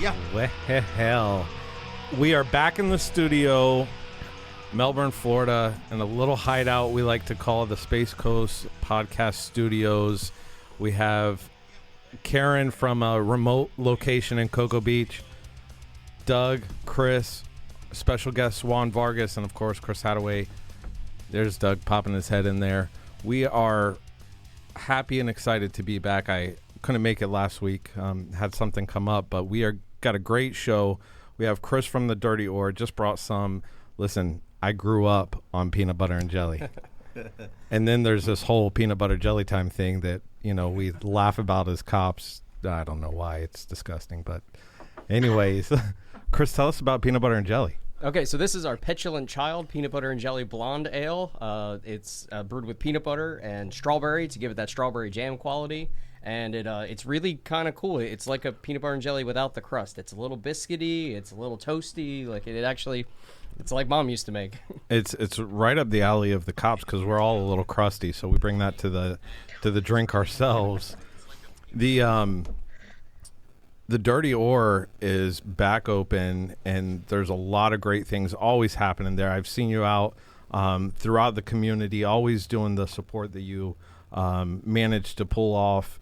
Yeah. Well, we are back in the studio, Melbourne, Florida, in a little hideout we like to call the Space Coast Podcast Studios. We have Karen from a remote location in Cocoa Beach, Doug, Chris, special guest Juan Vargas, and of course Chris Hadaway. There's Doug popping his head in there. We are happy and excited to be back. I couldn't make it last week, had something come up, but we are got a great show. We have Chris from the Dirty Ore, just brought some. Listen, I grew up on peanut butter and jelly. And then there's this whole peanut butter jelly time thing that, you know, we laugh about as cops. I don't know why, it's disgusting, but anyways, Chris, tell us about peanut butter and jelly. Okay, so this is our Petulant Child Peanut Butter and Jelly Blonde Ale. It's brewed with peanut butter and strawberry to give it that strawberry jam quality. And it's really kind of cool. It's like a peanut butter and jelly without the crust. It's a little biscuity. It's a little toasty. Like it's like Mom used to make. It's right up the alley of the cops because we're all a little crusty. So we bring that to the drink ourselves. The Dirty Ore is back open, and there's a lot of great things always happening there. I've seen you out throughout the community, always doing the support that you managed to pull off.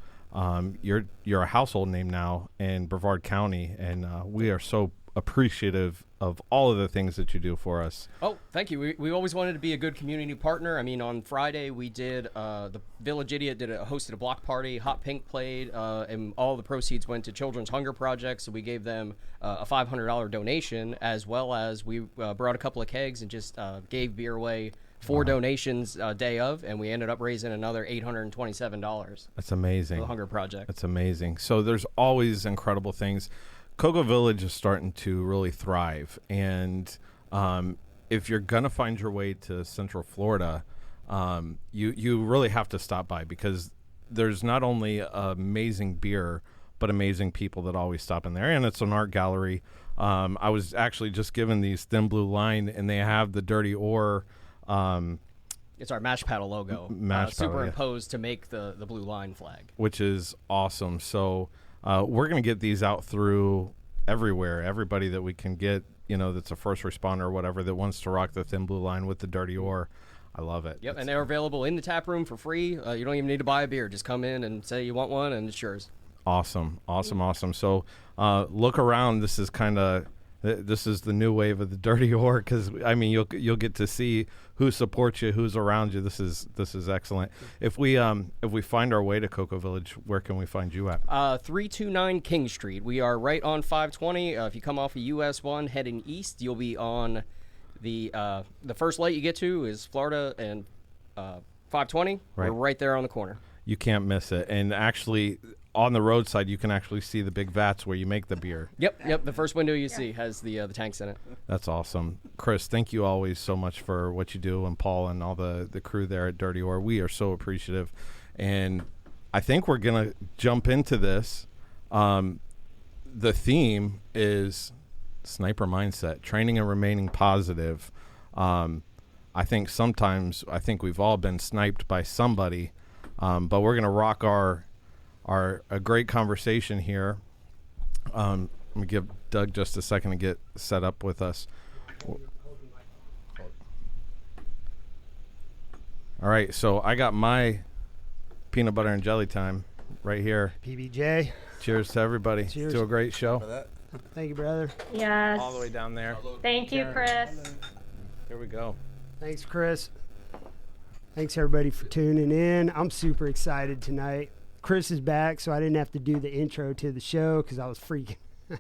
You're a household name now in Brevard County, and we are so appreciative of all of the things that you do for us. Oh, thank you. We always wanted to be a good community partner. I mean, on Friday we did the Village Idiot hosted a block party. Hot Pink played, and all the proceeds went to Children's Hunger Project. So we gave them a $500 donation, as well as we brought a couple of kegs and just gave beer away. 4 donations day of, and we ended up raising another $827. That's amazing. For the Hunger Project. That's amazing. So there's always incredible things. Cocoa Village is starting to really thrive, and if you're gonna find your way to Central Florida, you really have to stop by because there's not only amazing beer, but amazing people that always stop in there, and it's an art gallery. I was actually just given these Thin Blue Line, and they have the Dirty Ore. It's our Mash Paddle logo, superimposed to make the blue line flag, which is awesome. So we're going to get these out through everywhere. Everybody that we can get, you know, that's a first responder or whatever that wants to rock the Thin Blue Line with the Dirty Ore. I love it. Yep, and they're available in the tap room for free. You don't even need to buy a beer. Just come in and say you want one, and it's yours. Awesome. So look around. This is the new wave of the Dirty Ore because I mean you'll get to see who supports you, who's around you. This is excellent. If we find our way to Cocoa Village, where can we find you at? 329 King Street. We are right on 520. If you come off of US 1 heading east, you'll be on the first light you get to is Florida and 520. Right. We're right there on the corner. You can't miss it. And actually, on the roadside, you can actually see the big vats where you make the beer. Yep. The first window you see has the tanks in it. That's awesome. Chris, thank you always so much for what you do, and Paul and all the crew there at Dirty Ore. We are so appreciative. And I think we're going to jump into this. The theme is sniper mindset, training and remaining positive. I think we've all been sniped by somebody, but we're going to rock a great conversation here. Let me give Doug just a second to get set up with us. All right, so I got my peanut butter and jelly time right here. PBJ. Cheers to everybody. Cheers. To a great show. Thank you, brother. Yes. All the way down there. Thank you, Chris. Here we go. Thanks, Chris. Thanks, everybody, for tuning in. I'm super excited tonight. Chris is back, so I didn't have to do the intro to the show because I was freaking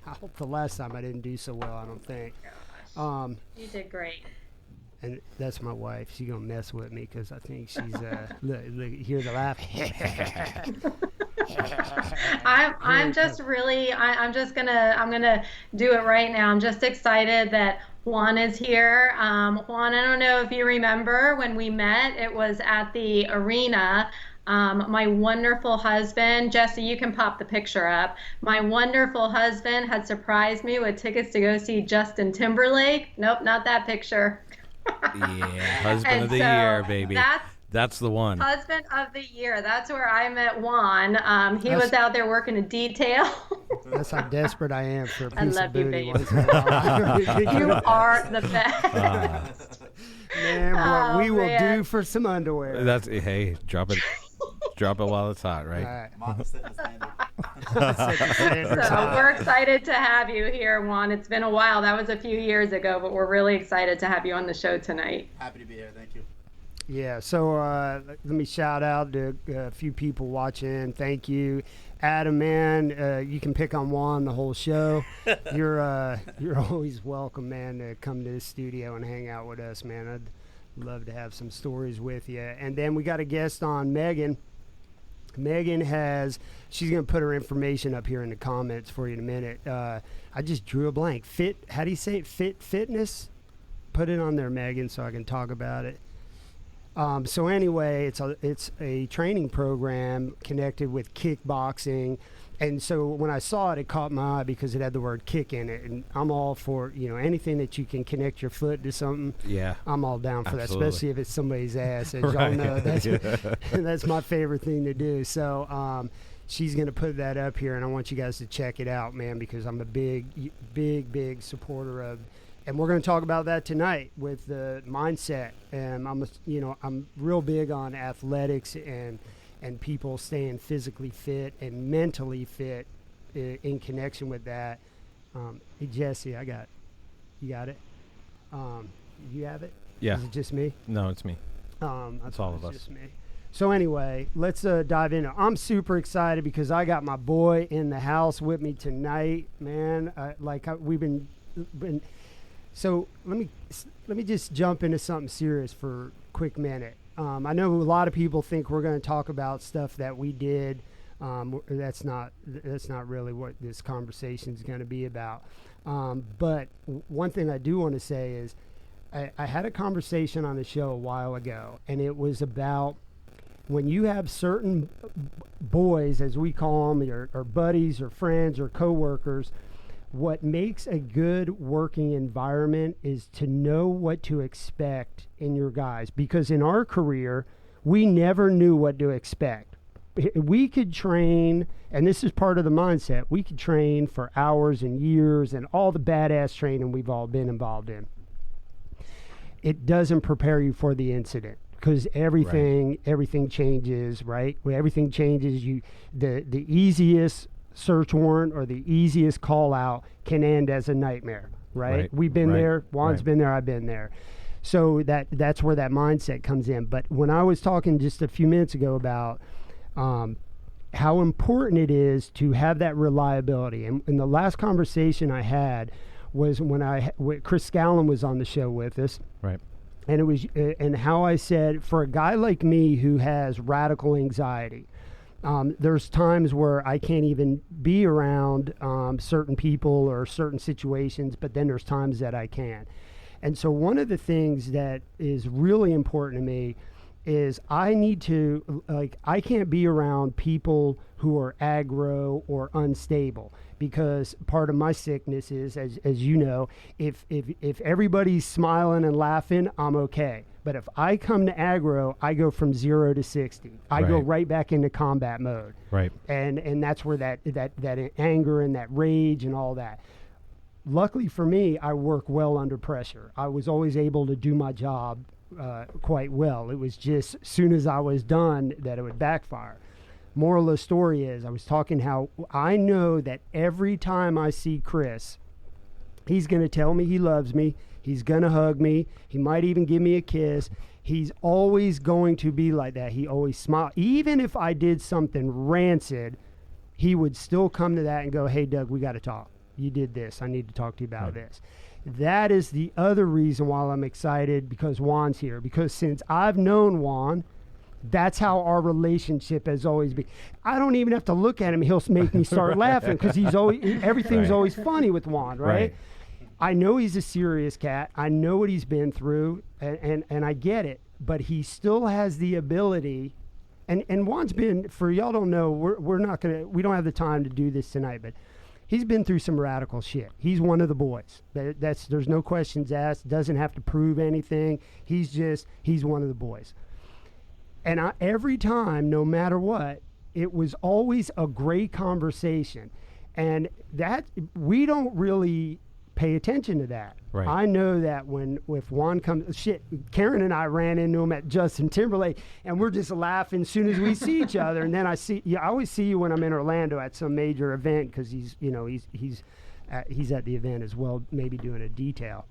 out the last time. I didn't do so well, I don't think. You did great. And that's my wife. She's going to mess with me because I think she's, look, hear the laugh. I'm just gonna do it right now. I'm just excited that Juan is here. Juan, I don't know if you remember when we met, it was at the arena. My wonderful husband, Jesse, you can pop the picture up. My wonderful husband had surprised me with tickets to go see Justin Timberlake. Nope, not that picture. Yeah, husband of the year, baby. That's the one. Husband of the year. That's where I met Juan. He was out there working a detail. That's how desperate I am for a I piece love of you, booty baby. once in a while. You are the best. Man, what we will man. do for some underwear. That's hey, drop it while it's hot, right? All right. Mama's setting the standard. Set the standards So high. we're excited to have you here, Juan. It's been a while. That was a few years ago, but we're really excited to have you on the show tonight. Happy to be here. Thank you. Yeah, so let me shout out to a few people watching. Thank you. Adam, man, you can pick on Juan the whole show. You're always welcome, man, to come to the studio and hang out with us, man. I'd love to have some stories with you. And then we got a guest on, Megan. Megan she's going to put her information up here in the comments for you in a minute. I just drew a blank. How do you say it? Fitness? Put it on there, Megan, so I can talk about it. So anyway, it's a training program connected with kickboxing, and so when I saw it, it caught my eye because it had the word kick in it, and I'm all for anything that you can connect your foot to something. Yeah. I'm all down for Absolutely. that, especially if it's somebody's ass. As Right. y'all know, that's Yeah. that's my favorite thing to do. So she's gonna put that up here, and I want you guys to check it out, man, because I'm a big supporter of. And we're going to talk about that tonight with the mindset. And I'm real big on athletics and people staying physically fit and mentally fit in connection with that. Hey Jesse, you got it. You have it? Yeah. Is it just me? No, it's me. I It's thought all it of was us. Just me. So anyway, let's dive in. I'm super excited because I got my boy in the house with me tonight, man. We've been. So let me just jump into something serious for a quick minute. I know a lot of people think we're going to talk about stuff that we did. That's not really what this conversation is going to be about. But one thing I do want to say is I had a conversation on the show a while ago, and it was about when you have certain boys, as we call them, or buddies or friends or coworkers. What makes a good working environment is to know what to expect in your guys. Because in our career, we never knew what to expect. We could train, and this is part of the mindset, we could train for hours and years and all the badass training we've all been involved in. It doesn't prepare you for the incident. Because everything changes, right? When everything changes, the easiest search warrant or the easiest call out can end as a nightmare, right? We've been there. Juan's been there. I've been there. So that's where that mindset comes in. But when I was talking just a few minutes ago about how important it is to have that reliability, and the last conversation I had was when Chris Scallon was on the show with us. Right. And it was, and how I said, for a guy like me who has radical anxiety, there's times where I can't even be around certain people or certain situations, but then there's times that I can. And so one of the things that is really important to me is I need to, I can't be around people who are aggro or unstable, because part of my sickness is, as you know, if everybody's smiling and laughing, I'm okay. But if I come to aggro, I go from 0 to 60. I go right back into combat mode. Right. And that's where that anger and that rage and all that. Luckily for me, I work well under pressure. I was always able to do my job quite well. It was just as soon as I was done that it would backfire. Moral of the story is I was talking how I know that every time I see Chris, he's going to tell me he loves me. He's going to hug me. He might even give me a kiss. He's always going to be like that. He always smiles. Even if I did something rancid, he would still come to that and go, hey, Doug, we got to talk. You did this. I need to talk to you about this. That is the other reason why I'm excited, because Juan's here. Because since I've known Juan, that's how our relationship has always been. I don't even have to look at him. He'll make me start laughing because everything's always funny with Juan, right? I know he's a serious cat. I know what he's been through, and I get it. But he still has the ability, and Juan's been, for y'all don't know, we don't have the time to do this tonight, but he's been through some radical shit. He's one of the boys. There's no questions asked. Doesn't have to prove anything. He's one of the boys. And every time, no matter what, it was always a great conversation. And that, we don't really pay attention to that. Right. I know that if Juan comes, Karen and I ran into him at Justin Timberlake, and we're just laughing as soon as we see each other. And then I always see you when I'm in Orlando at some major event, because he's at the event as well, maybe doing a detail.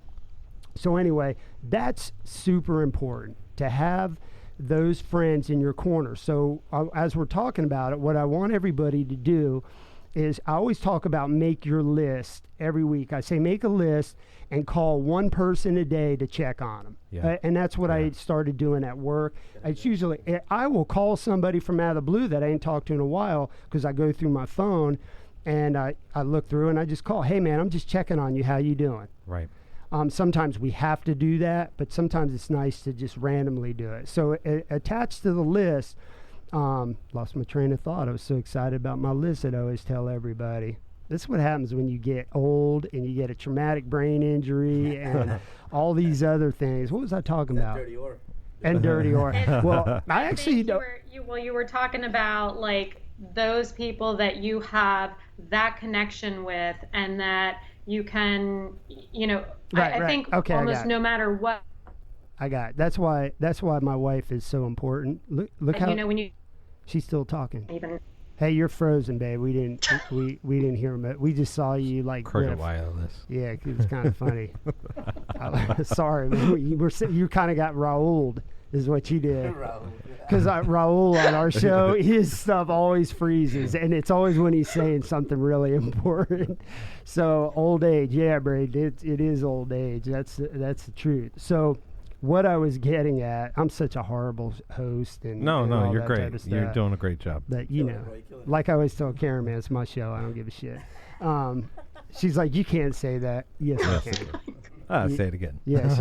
So anyway, that's super important to have those friends in your corner. So as we're talking about it, what I want everybody to do is, I always talk about make your list every week. I say make a list and call one person a day to check on them. Yeah. And that's what I started doing at work. It's usually, I will call somebody from out of the blue that I ain't talked to in a while, because I go through my phone and I look through and I just call, hey man, I'm just checking on you. How you doing? Right. Sometimes we have to do that, but sometimes it's nice to just randomly do it. So attached to the list, lost my train of thought. I was so excited about my list that I always tell everybody. This is what happens when you get old and you get a traumatic brain injury and all these other things. What was I talking about? Dirty ore. And dirty ore. Well, I actually don't. You were talking about like those people that you have that connection with, and that you can, I think Okay, almost no matter what. I got it. That's why my wife is so important. Look how when you she's still talking. even. Hey, you're frozen, babe. We didn't hear him. We just saw you like Crooked riff. wireless. Yeah, it was kind of funny. Sorry, man. You kind of got Raul, is what you did. Because Raul on our show, his stuff always freezes, and it's always when he's saying something really important. So old age, yeah, Braid, it is old age. That's the truth. So what I was getting at, I'm such a horrible host, and No, all you're that great. type of You're stuff. doing a great job. But like I always tell Karen, man, it's my show. I don't give a shit. She's like, you can't say that. Yes, I can. Say it again. Yes.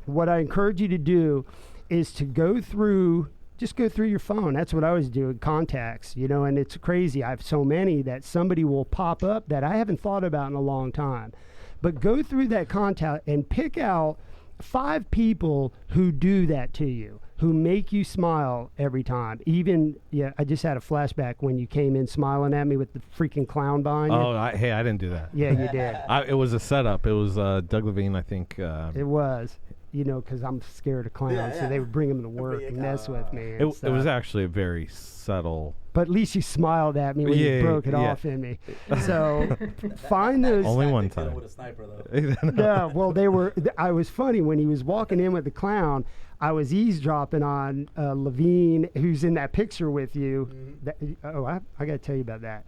What I encourage you to do is to go through your phone. That's what I always do, contacts, and it's crazy. I have so many that somebody will pop up that I haven't thought about in a long time. But go through that contact and pick out 5 people who do that to you, who make you smile every time. I just had a flashback when you came in smiling at me with the freaking clown behind you. I didn't do that. Yeah, you did. It was a setup. It was Doug Levine, I think. It was. Because I'm scared of clowns, so they would bring them to work and mess with me. It was actually a very subtle. But at least you smiled at me when you broke it off in me. So find those. Only one time. With a sniper, though. No, well, I was funny when he was walking in with the clown. I was eavesdropping on Levine, who's in that picture with you. Mm-hmm. I got to tell you about that.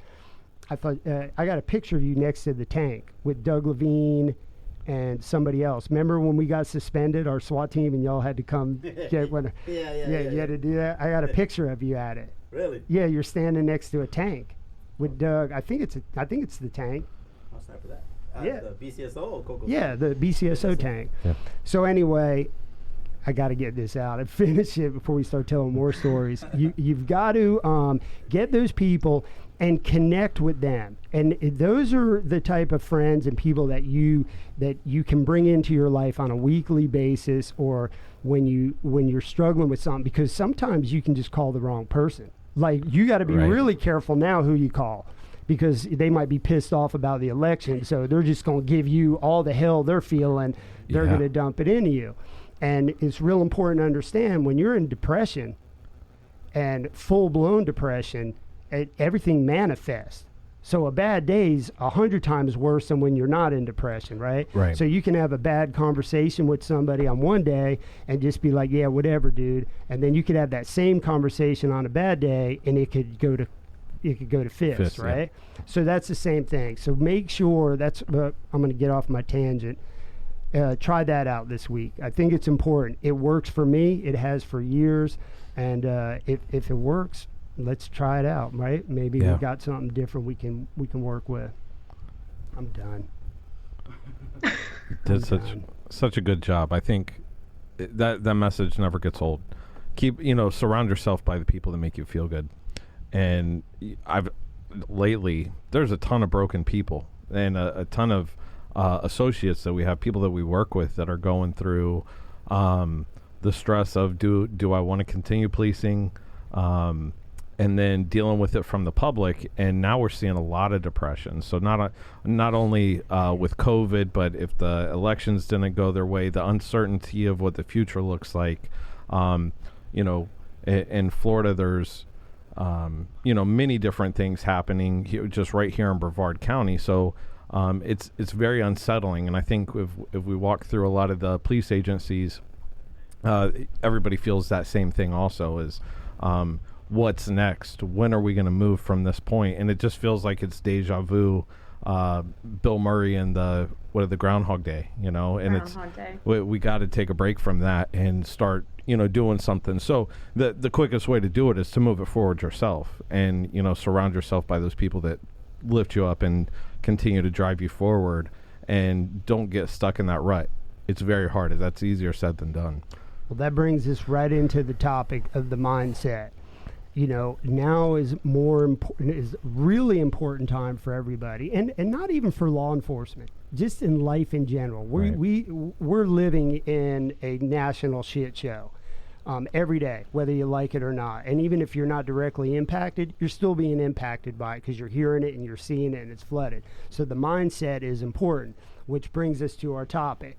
I thought I got a picture of you next to the tank with Doug Levine and somebody else. Remember when we got suspended, our SWAT team, and y'all had to come get one? Yeah, you had to do that. I got a picture of you at it. Really? Yeah, you're standing next to a tank with Doug. I think it's the tank. I'll sniper that. Yeah. The BCSO or Coco? Yeah, the BCSO tank. Yeah. So anyway, I got to get this out and finish it before we start telling more stories. You've got to get those people and connect with them, and those are the type of friends and people that you can bring into your life on a weekly basis, or when you're struggling with something, because sometimes you can just call the wrong person. Like, you got to be really careful now who you call, because they might be pissed off about the election, so they're just going to give you all the hell they're feeling. They're going to dump it into you. And it's real important to understand, when you're in depression and full-blown depression, everything manifests. So a bad day's 100 times worse than when you're not in depression, right? Right. So you can have a bad conversation with somebody on one day and just be like, yeah, whatever, dude. And then you could have that same conversation on a bad day, and it could go to fists, right? Yeah. So that's the same thing. So make sure I'm going to get off my tangent. Try that out this week. I think it's important. It works for me. It has for years. And if it works, let's try it out, right? Maybe we got something different we can work with. I'm done. You did such a good job. I think that message never gets old. Keep, surround yourself by the people that make you feel good. And lately, there's a ton of broken people and a ton of associates that we have, people that we work with that are going through the stress of do I want to continue policing, and then dealing with it from the public. And now we're seeing a lot of depression. So not only with COVID, but if the elections didn't go their way, the uncertainty of what the future looks like. In Florida, there's many different things happening just right here in Brevard County. So it's very unsettling. And I think if we walk through a lot of the police agencies, everybody feels that same thing also, is what's next? When are we going to move from this point? And it just feels like it's deja vu. Bill Murray and the Groundhog Day, and Groundhog Day. We got to take a break from that and start, doing something. So the quickest way to do it is to move it forward yourself, and surround yourself by those people that lift you up and continue to drive you forward, and don't get stuck in that rut. It's very hard. That's easier said than done. Well, that brings us right into the topic of the mindset. Now is really important time for everybody, and not even for law enforcement, just in life in general. We're living in a national shit show every day, whether you like it or not. And even if you're not directly impacted, you're still being impacted by it, because you're hearing it and you're seeing it and it's flooded. So the mindset is important, which brings us to our topic.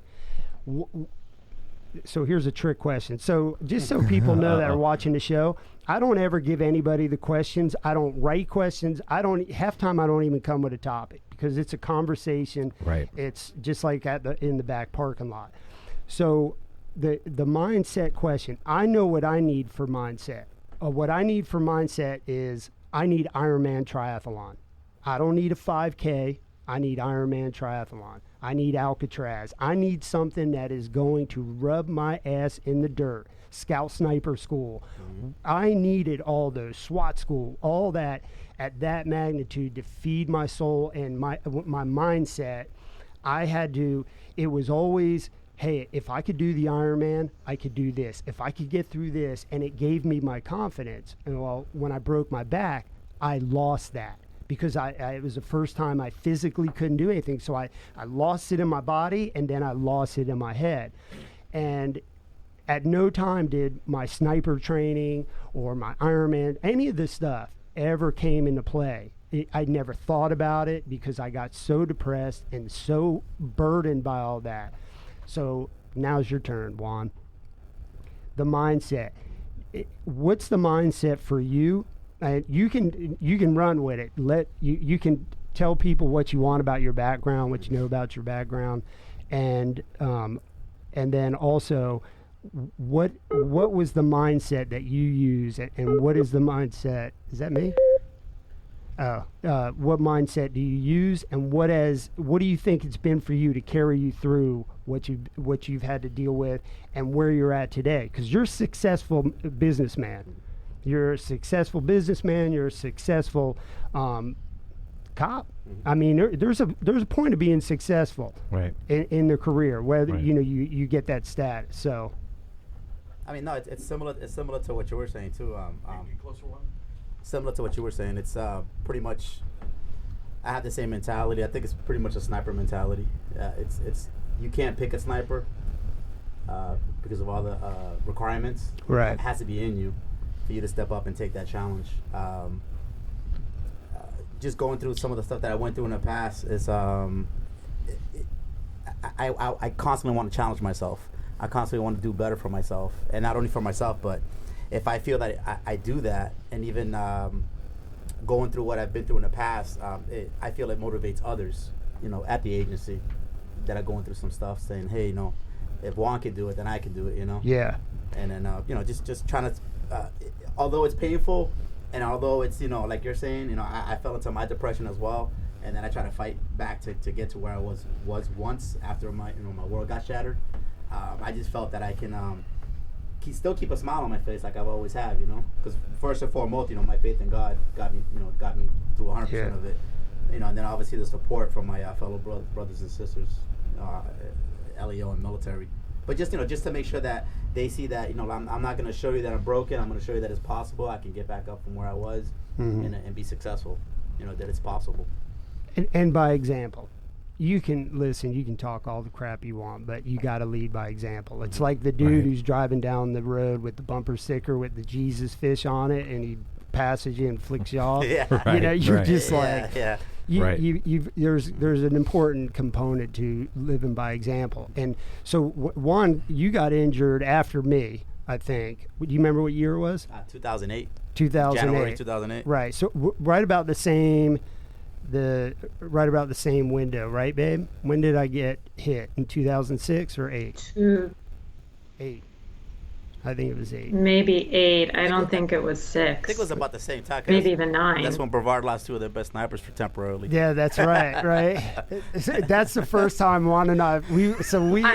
So here's a trick question. So just so people know that are watching the show, I don't ever give anybody the questions. I don't write questions. Half time I don't even come with a topic, because it's a conversation. Right. It's just like in the back parking lot. So the mindset question, I know what I need for mindset. What I need for mindset is I need Ironman triathlon. I don't need a 5K. I need Ironman triathlon. I need Alcatraz. I need something that is going to rub my ass in the dirt. Scout Sniper School. Mm-hmm. I needed all those, SWAT school, all that at that magnitude to feed my soul and my mindset. It was always, hey, if I could do the Ironman, I could do this. If I could get through this, and it gave me my confidence. And when I broke my back, I lost that, because it was the first time I physically couldn't do anything. So I lost it in my body, and then I lost it in my head. And at no time did my sniper training or my Ironman, any of this stuff, ever came into play. I never thought about it, because I got so depressed and so burdened by all that. So now's your turn, Juan. The mindset. What's the mindset for you? And you can run with it. You can tell people what you want about your background, what you know about your background, and then also what was the mindset that you use, and what is the mindset? Is that me? What mindset do you use, and what do you think it's been for you to carry you through what you've had to deal with and where you're at today? Because you're a successful businessman. You're a successful businessman. You're a successful cop. Mm-hmm. I mean, there's a point of being successful, right, in the career, whether right. You get that status. So, I mean, no, it's similar to what you were saying too. Closer one. Similar to what you were saying, it's pretty much. I have the same mentality. I think it's pretty much a sniper mentality. It's you can't pick a sniper because of all the requirements. Right. It has to be in you for you to step up and take that challenge. Just going through some of the stuff that I went through in the past is I constantly want to challenge myself. I constantly want to do better for myself, and not only for myself, but if I feel that I do that, and even going through what I've been through in the past, I feel it motivates others, at the agency that are going through some stuff, saying, hey, if Juan can do it, then I can do it, Yeah. And then, just trying to, although it's painful, and although it's, like you're saying, I fell into my depression as well, and then I try to fight back to get to where I was once after my world got shattered. I just felt that I can still keep a smile on my face like I've always have, because first and foremost, my faith in God got me through 100% of it, and then obviously the support from my fellow brothers and sisters, LEO and military. But just to make sure that they see that I'm not going to show you that I'm broken. I'm going to show you that it's possible. I can get back up from where I was, and be successful. That it's possible. And by example, you can talk all the crap you want, but you got to lead by example. It's like the dude who's driving down the road with the bumper sticker with the Jesus fish on it, and he passes you and flicks you off. You're just like, there's an important component to living by example. And so one, you got injured after me, I think. Do you remember what year it was? 2008. 2008. January 2008. Right. So right about the same window, right, babe? When did I get hit? In 2006 or 8? 8. I think it was 8. Maybe 8. I don't think it was 6. I think it was about the same time. Maybe even 9. That's when Brevard lost 2 of their best snipers for temporarily. Yeah, that's right, right. That's the first time Juan and I,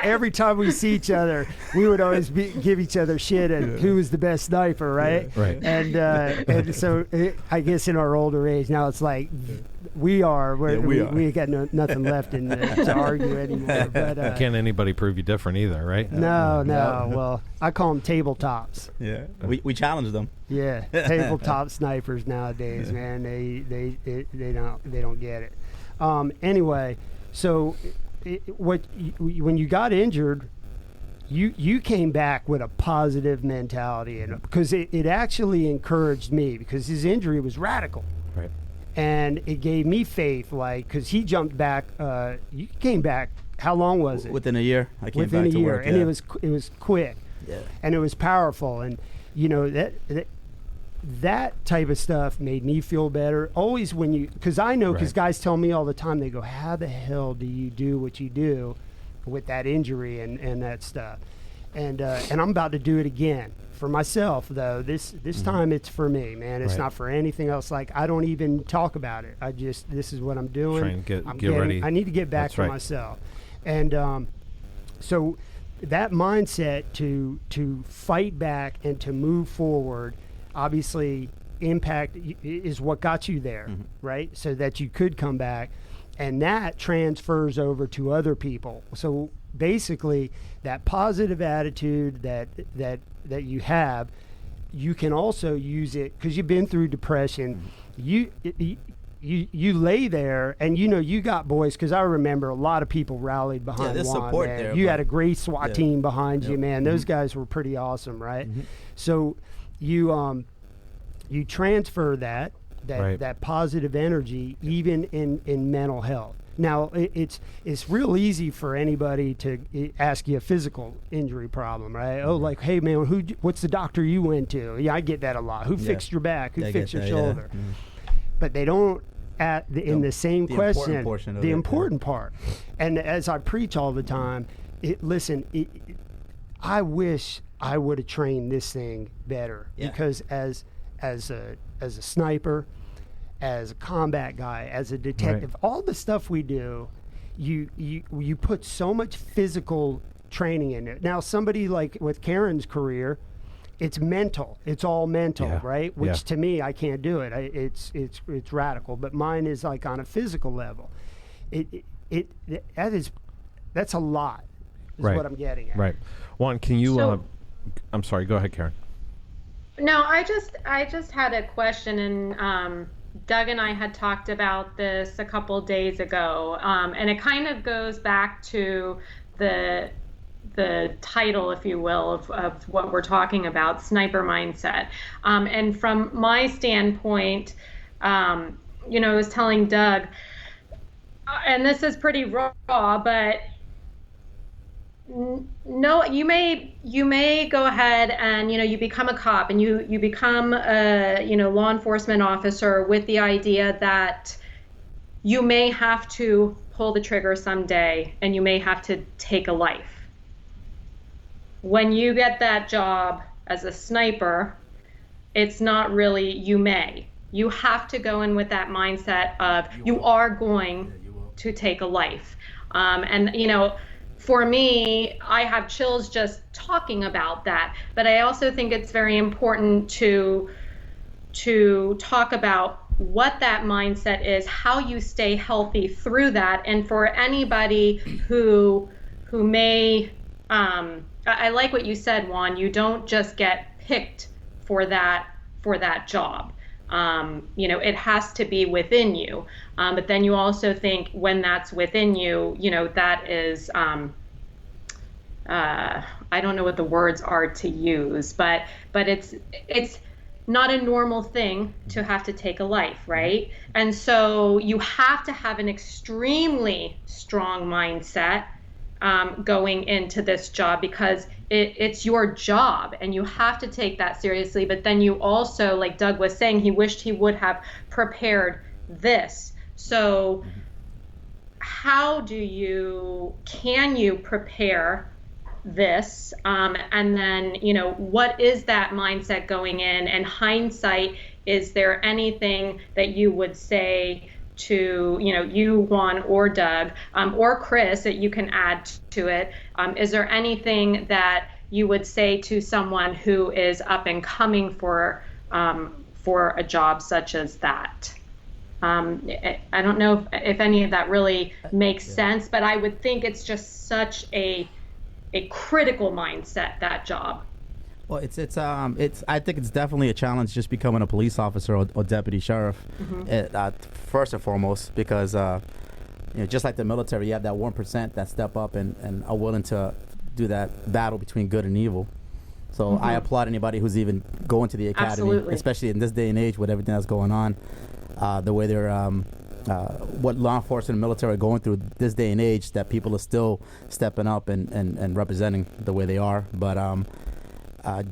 every time we see each other, we would always give each other shit and who was the best sniper, right? Yeah, right. And so I guess in our older age now it's like we got nothing left to argue anymore. But can't anybody prove you different either, right? No. Well, I call them tabletops. Yeah, we challenge them. Yeah, tabletop snipers nowadays, man. They don't get it. Anyway, so when you got injured, you came back with a positive mentality, and because it actually encouraged me because his injury was radical. Right. And it gave me faith, like, because he jumped back. You came back. How long was it? Within a year. I came Within back to a year, work. and it was quick. Yeah. And it was powerful, and that type of stuff made me feel better. Always because guys tell me all the time, they go, "How the hell do you do what you do with that injury and that stuff?" And I'm about to do it again. For myself, though, this time it's for me, man. It's not for anything else. Like, I don't even talk about it. This is what I'm doing. Try and get ready. I need to get back to myself. And so that mindset to fight back and to move forward, obviously, impact is what got you there, right? So that you could come back. And that transfers over to other people. So basically, that positive attitude that you have, you can also use it because you've been through depression. You lay there, and you got boys, because I remember a lot of people rallied behind Juan. Support man. there. You had a great SWAT team behind you, man. Those guys were pretty awesome, right? So you transfer that positive energy even in mental health. Now, it's real easy for anybody to ask you a physical injury problem, right? Oh, like, hey, man, what's the doctor you went to? Yeah, I get that a lot. Who fixed your back? Who fixed your shoulder? Yeah. But they don't, in the same question, the important part. And as I preach all the time, I wish I would have trained this thing better, because as a sniper, as a combat guy, as a detective, all the stuff we do, you put so much physical training in it. Now, somebody like with Karen's career, it's mental. It's all mental, right? Which to me, I can't do it. It's radical. But mine is like on a physical level. That's a lot. Is what I'm getting at. Right. Juan, can you? I'm sorry. Go ahead, Karen. No, I just had a question, and Doug and I had talked about this a couple days ago, and it kind of goes back to the title, if you will, of what we're talking about, sniper mindset. And from my standpoint, I was telling Doug, and this is pretty raw, but no, you may go ahead and you become a cop and you become a law enforcement officer with the idea that you may have to pull the trigger someday and you may have to take a life. When you get that job as a sniper, it's not really you have to go in with that mindset of you are going to take a life. For me, I have chills just talking about that, but I also think it's very important to talk about what that mindset is, how you stay healthy through that, and for anybody who may, I like what you said, Juan, you don't just get picked for that job. it has to be within you. But then you also think when that's within you, that is, I don't know what the words are to use, but it's not a normal thing to have to take a life, right? And so you have to have an extremely strong mindset going into this job, because it's your job and you have to take that seriously. But then you also, like Doug was saying, he wished he would have prepared this. So how can you prepare this, and then what is that mindset going in? And hindsight, is there anything that you would say to you, Juan or Doug, or Chris, that you can add to it? Is there anything that you would say to someone who is up and coming for a job such as that? I don't know if any of that really makes sense, but I would think it's just such a critical mindset, that job. Well, it's I think it's definitely a challenge just becoming a police officer or deputy sheriff. First and foremost, because just like the military, you have that 1% that step up and are willing to do that battle between good and evil. So I applaud anybody who's even going to the academy, Absolutely. especially in this day and age with everything that's going on. The way they're what law enforcement and military are going through this day and age, that people are still stepping up and representing the way they are. But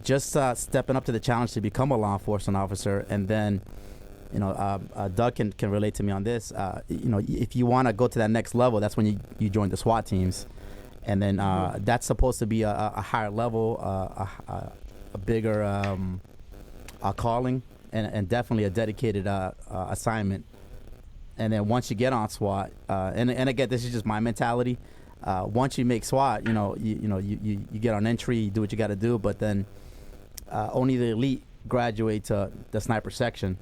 just stepping up to the challenge to become a law enforcement officer, and then Doug can relate to me on this. If you want to go to that next level, that's when you join the SWAT teams, and then that's supposed to be a higher level, a bigger calling, and definitely a dedicated assignment. And then once you get on SWAT, and again, this is just my mentality. Once you make SWAT, you get on entry, you do what you got to do. But then only the elite graduate to the sniper section,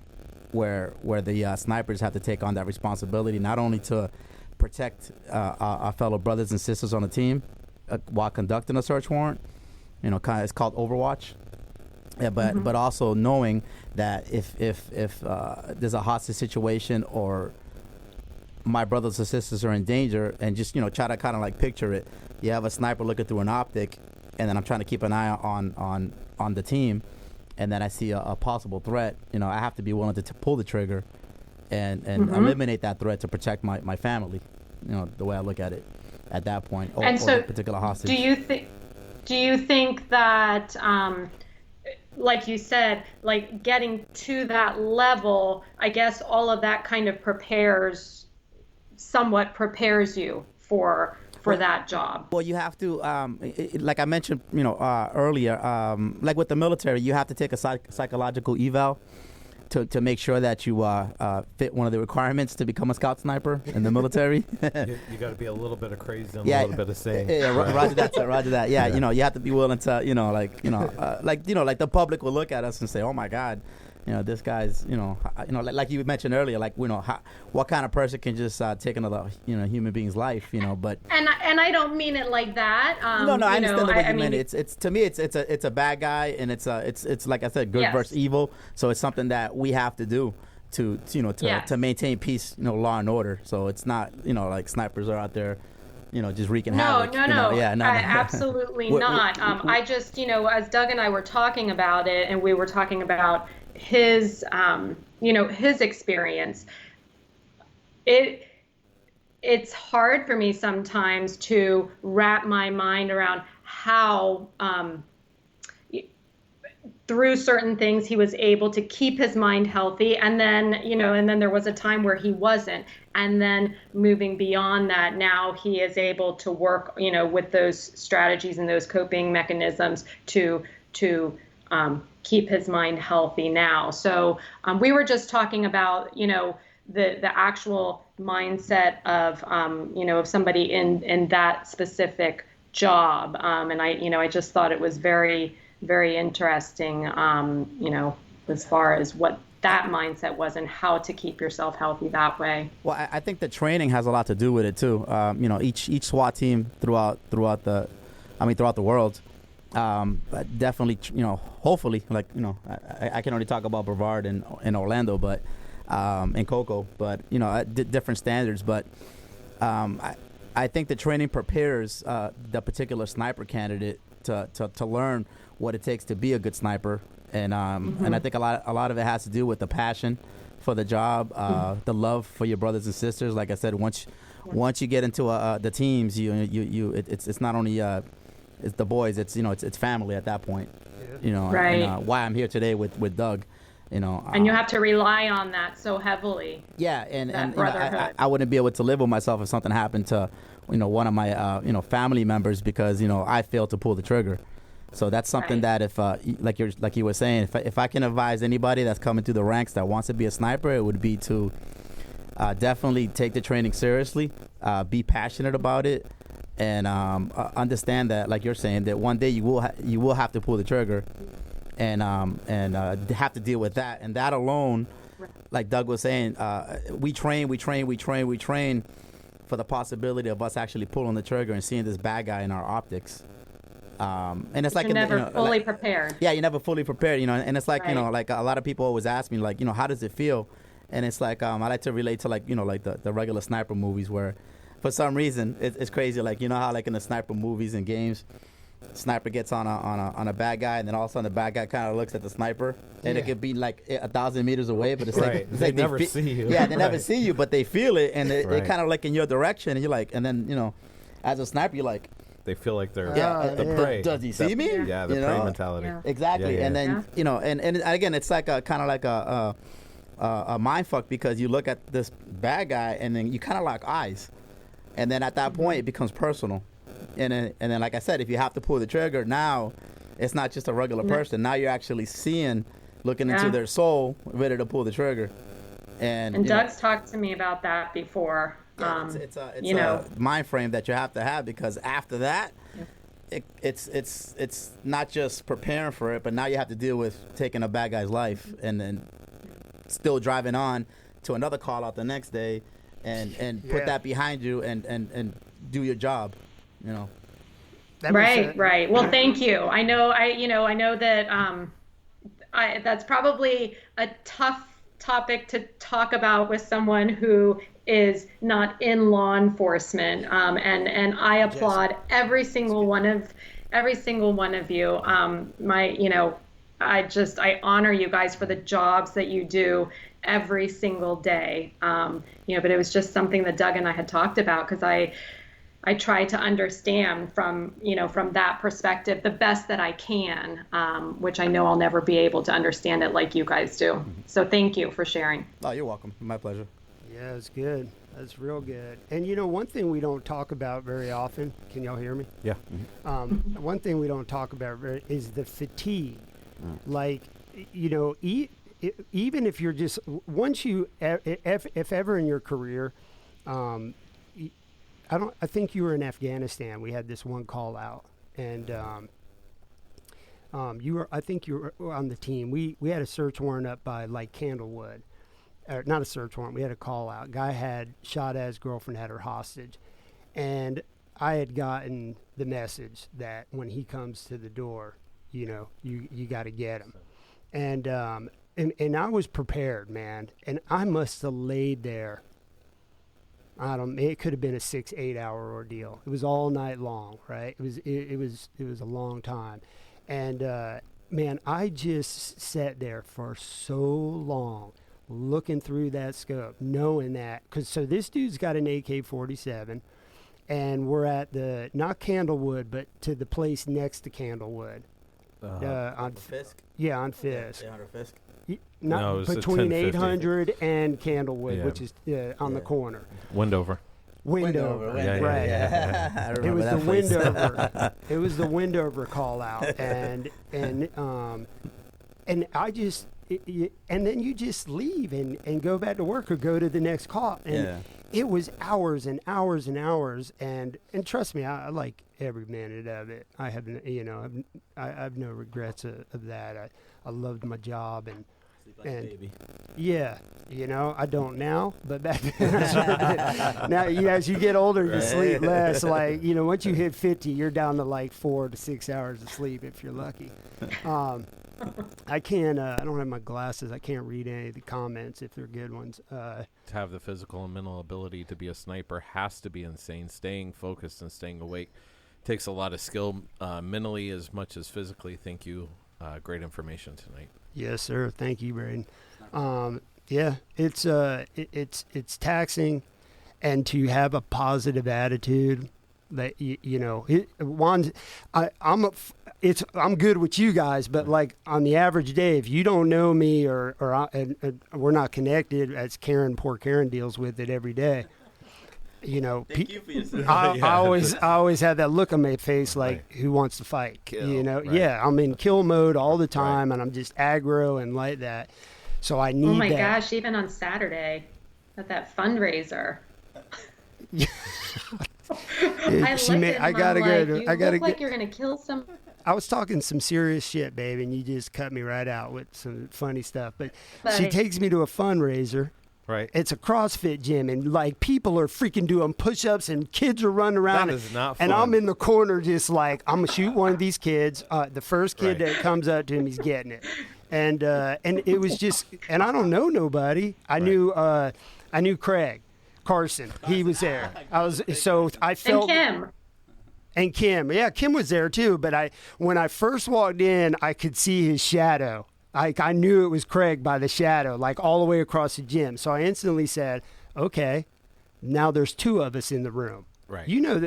where the snipers have to take on that responsibility, not only to protect our fellow brothers and sisters on the team while conducting a search warrant. It's called Overwatch. Yeah, but also knowing that if there's a hostage situation or my brothers and sisters are in danger, and just try to kind of like picture it. You have a sniper looking through an optic, and then I'm trying to keep an eye on the team, and then I see a possible threat. I have to be willing to pull the trigger and eliminate that threat to protect my family. The way I look at it at that point, or the particular hostage. Do you think that like you said, like getting to that level, I guess all of that kind of somewhat prepares you for that job? Well, you have to, like I mentioned, earlier, like with the military, you have to take a psychological eval to make sure that you fit one of the requirements to become a scout sniper in the military. You got to be a little bit of crazy and a little bit of sane. Yeah, roger that, sir, roger that. Yeah, you have to be willing to, like the public will look at us and say, oh my God, this guy's, like you mentioned earlier, like, what kind of person can just take another, human being's life, but. And I don't mean it like that. No, I understand the way you mean it. It's to me, it's a bad guy, and it's like I said, good versus evil. So it's something that we have to do to maintain peace, law and order. So it's not, like snipers are out there, just wreaking havoc. No. Yeah, no. Absolutely not. I just, as Doug and I were talking about it, and we were talking about his his experience, it's hard for me sometimes to wrap my mind around how through certain things he was able to keep his mind healthy, and then there was a time where he wasn't, and then moving beyond that, now he is able to work with those strategies and those coping mechanisms to keep his mind healthy now. So we were just talking about, the actual mindset of, of somebody in that specific job. And I just thought it was very, very interesting, as far as what that mindset was and how to keep yourself healthy that way. Well, I think the training has a lot to do with it too. Each SWAT team throughout the world, But definitely, hopefully, like, I can only talk about Brevard in Orlando, but in Coco, but different standards. But I think the training prepares the particular sniper candidate to learn what it takes to be a good sniper, and I think a lot of it has to do with the passion for the job, the love for your brothers and sisters. Like I said, once you get into the teams, it's not only it's the boys, it's family at that point. Right. And, why I'm here today with Doug. And you have to rely on that so heavily. Yeah, and brotherhood. I wouldn't be able to live with myself if something happened to one of my family members because I failed to pull the trigger. So that's something that if like you were saying, if I can advise anybody that's coming through the ranks that wants to be a sniper, it would be to definitely take the training seriously, be passionate about it, and understand that, like you're saying, that one day you will have to pull the trigger. And have to deal with that, and that alone, like Doug was saying, we train for the possibility of us actually pulling the trigger and seeing this bad guy in our optics. And it's like you're never fully prepared. Yeah, you're never fully prepared, and it's like like a lot of people always ask me, like, how does it feel? And it's like I like to relate to like the regular sniper movies where, for some reason, it's crazy. Like how like in the sniper movies and games, sniper gets on a bad guy, and then all of a sudden the bad guy kind of looks at the sniper, and it could be like 1,000 meters away, but it's they like never see you. Yeah, they never see you, but they feel it, and they kind of like in your direction, and you're like, and then as a sniper, you're like, they feel like they're the prey. Does he see me? Yeah, the prey mentality. Yeah. Exactly, and then and again, it's like a kind of like a mind fuck, because you look at this bad guy, and then you kind of lock eyes, and then at that point it becomes personal. And then, like I said, if you have to pull the trigger, now it's not just a regular person. Now you're actually looking into their soul, ready to pull the trigger. And Doug's talked to me about that before. Yeah, it's a mind frame that you have to have, because after that, it's not just preparing for it, but now you have to deal with taking a bad guy's life and then still driving on to another call out the next day, and put that behind you and do your job. Right. Well, thank you. I know that that's probably a tough topic to talk about with someone who is not in law enforcement. And I applaud every single one of you. I honor you guys for the jobs that you do every single day. But it was just something that Doug and I had talked about, because I try to understand from that perspective the best that I can, which I know I'll never be able to understand it like you guys do. So thank you for sharing. Oh, you're welcome. My pleasure. Yeah, it's good. That's real good. And one thing we don't talk about very often, can y'all hear me? Yeah. One thing we don't talk about is the fatigue. Like, even if you're just, once you, if ever in your career, I think you were in Afghanistan. We had this one call out, and I think you were on the team. We had a search warrant up by like Candlewood, or not a search warrant. We had a call out. Guy had shot at his girlfriend, had her hostage, and I had gotten the message that when he comes to the door, you got to get him, and I was prepared, man, and I must have laid there. It could have been a 6-8 hour ordeal. It was all night long, right? It was a long time, and man, I just sat there for so long, looking through that scope, knowing that, so this dude's got an AK-47, and we're at not Candlewood, but to the place next to Candlewood, on Fisk. Yeah, on Fisk. 800 Fisk. No, it was between 1050. 800 and Candlewood, Yeah. which is on the corner. Windover. Windover, Yeah, right? Yeah. I It remember was that the place. Windover. It was the Windover call out, and I just and then you just leave and go back to work or go to the next call, and it was hours and hours and hours, and trust me, I like every minute of it. I have I have no regrets of that. I loved my job, and Sleep like And- a baby. Yeah, you know, I don't now, but back now, as you get older, you sleep less. Like, you know, once you hit 50, you're down to like 4 to 6 hours of sleep if you're lucky. I can't. I don't have my glasses. I can't read any of the comments if they're good ones. To have the physical and mental ability to be a sniper has to be insane. Staying focused and staying awake takes a lot of skill, mentally as much as physically. Thank you. Great information tonight. Yes, sir. Thank you, Braden. Yeah, it's taxing, and to have a positive attitude that I'm good with you guys, but like on the average day, if you don't know me or we're not connected, as poor Karen deals with it every day. You know, Thank you for your I always have that look on my face, like, who wants to fight? Kill, you know, right. yeah, I'm in kill mode all the time, and I'm just aggro and like that. So I need. Oh my that. gosh, even on Saturday at that fundraiser. I She looked may- at I him, gotta I'm go like, to- you I gotta look like get- you're gonna kill some. I was talking some serious shit, babe, and you just cut me right out with some funny stuff. But she Funny. takes me to a fundraiser. Right. It's a CrossFit gym, and like people are freaking doing push-ups, and kids are running around. That is not And fun. I'm in the corner, just like, I'm gonna shoot one of these kids. The first kid Right. that comes up to him, he's getting it. And it was just, and I don't know nobody. I knew Craig Carson. He was there. I And felt. Kim. And Kim, yeah, Kim was there too. But when I first walked in, I could see his shadow. Like I knew it was Craig by the shadow, like all the way across the gym. So I instantly said, "Okay, now there's two of us in the room." Right. You know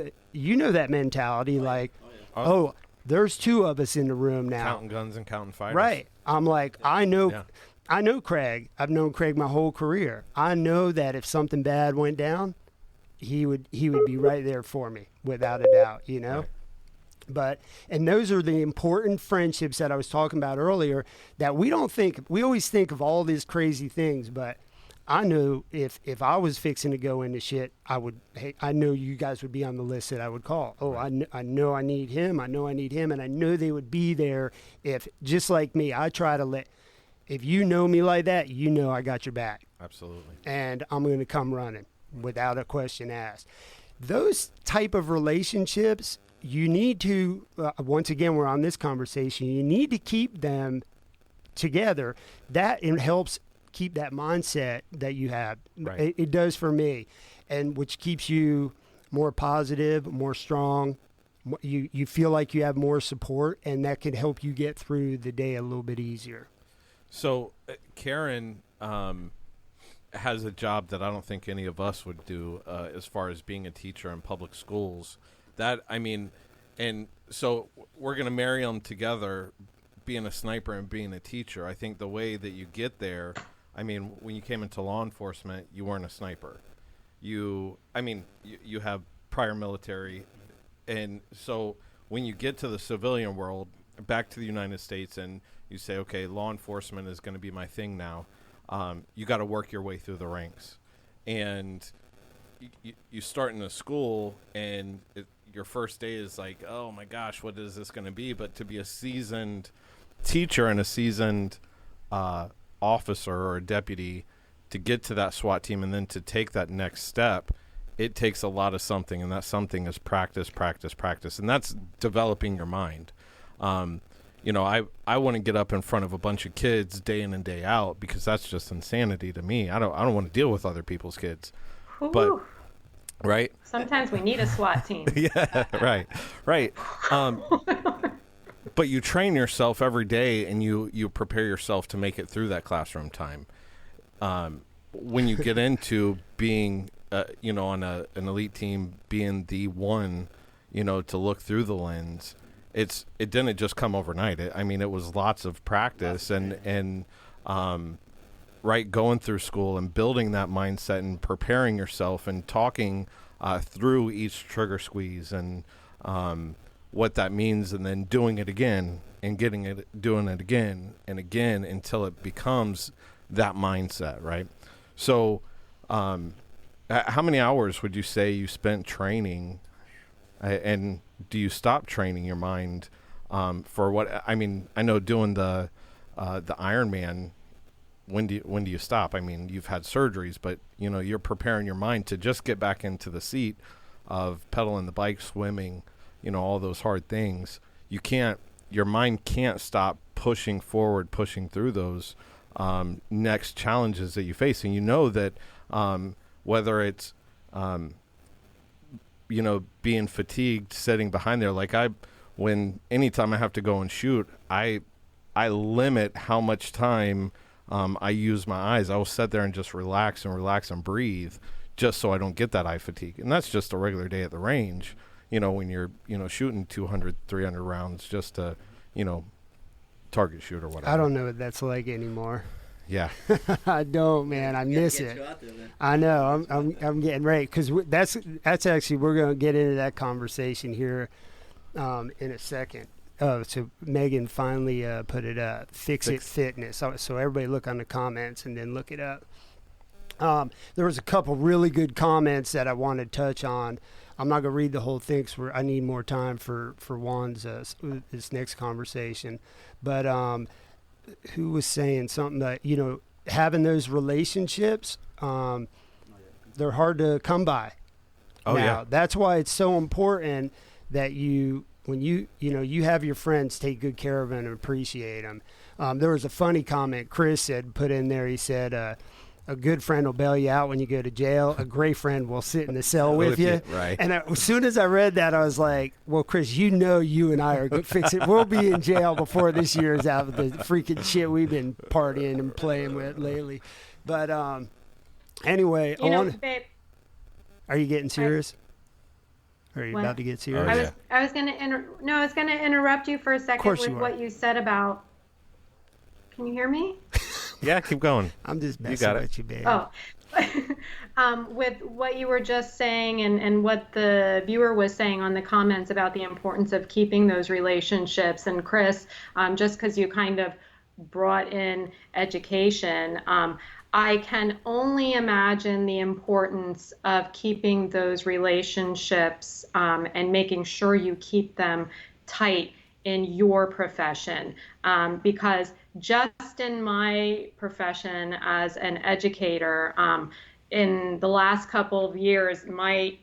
that mentality, like, oh, there's two of us in the room now. Counting guns and counting fighters. Right. I'm like, I know Yeah. Craig. I've known Craig my whole career. I know that if something bad went down, he would be right there for me, without a doubt, you know? Right. And those are the important friendships that I was talking about earlier that we always think of all these crazy things, but I knew if I was fixing to go into shit, I know you guys would be on the list that I would call. Oh, I know I need him. I know I need him. And I know they would be there if, just like me, I try to if you know me like that, you know I got your back. Absolutely. And I'm going to come running without a question asked. Those type of relationships, you need to, once again, we're on this conversation, you need to keep them together. That helps keep that mindset that you have. Right. It does for me, and which keeps you more positive, more strong. You feel like you have more support, and that can help you get through the day a little bit easier. So Karen has a job that I don't think any of us would do as far as being a teacher in public schools. And so we're going to marry them together, being a sniper and being a teacher. I think the way that you get there, when you came into law enforcement, you weren't a sniper. You have prior military. And so when you get to the civilian world, back to the United States, and you say, okay, law enforcement is going to be my thing now, you got to work your way through the ranks. And you start in a school, and your first day is like, oh my gosh, what is this going to be? But to be a seasoned teacher and a seasoned officer or a deputy, to get to that SWAT team and then to take that next step, it takes a lot of something, and that something is practice, and that's developing your mind. I want to get up in front of a bunch of kids day in and day out because that's just insanity to me. I don't want to deal with other people's kids. Ooh. But right? Sometimes we need a SWAT team. Yeah, right. But you train yourself every day, and you prepare yourself to make it through that classroom time. When you get into being, on an elite team, being the one, to look through the lens, it didn't just come overnight. It was lots of practice and going through school and building that mindset and preparing yourself and talking through each trigger squeeze and what that means, and then doing it again and doing it again and again until it becomes that mindset, right? So how many hours would you say you spent training, and do you stop training your mind for what, I know doing the Ironman, when do you stop? I mean, you've had surgeries, but you know, you're preparing your mind to just get back into the seat of pedaling the bike, swimming, you know, all those hard things. Your mind can't stop pushing forward, pushing through those next challenges that you face. And you know that whether it's, you know, being fatigued, sitting behind there, like anytime I have to go and shoot, I limit how much time I use my eyes. I will sit there and just relax and breathe, just so I don't get that eye fatigue. And that's just a regular day at the range, you know, when you're, you know, shooting 200, 300 rounds just to, you know, target shoot or whatever. I don't know what that's like anymore. Yeah. I don't, man. I miss it. I know. I'm getting ready, because that's actually, we're going to get into that conversation here in a second. So Megan finally put it up. Fix It Fitness. So everybody look on the comments and then look it up. There was a couple really good comments that I wanted to touch on. I'm not going to read the whole thing because I need more time for Juan's this next conversation. But who was saying something that, you know, having those relationships, they're hard to come by. Oh, now, yeah. That's why it's so important that when you have your friends, take good care of them and appreciate them. There was a funny comment Chris put in there. He said, a good friend will bail you out when you go to jail. A great friend will sit in the cell with you. Right. And as soon as I read that, I was like, well, Chris, you know, you and I are good. Fix it. We'll be in jail before this year is out with the freaking shit we've been partying and playing with lately. But anyway, babe, are you getting serious? Are you about to get serious? I was going to interrupt you for a second with what you said about. Can you hear me? Yeah, keep going. I'm just messing with you, babe. Oh, with what you were just saying and what the viewer was saying on the comments about the importance of keeping those relationships. And Chris, just because you kind of brought in education, I can only imagine the importance of keeping those relationships and making sure you keep them tight in your profession, because just in my profession as an educator, in the last couple of years, my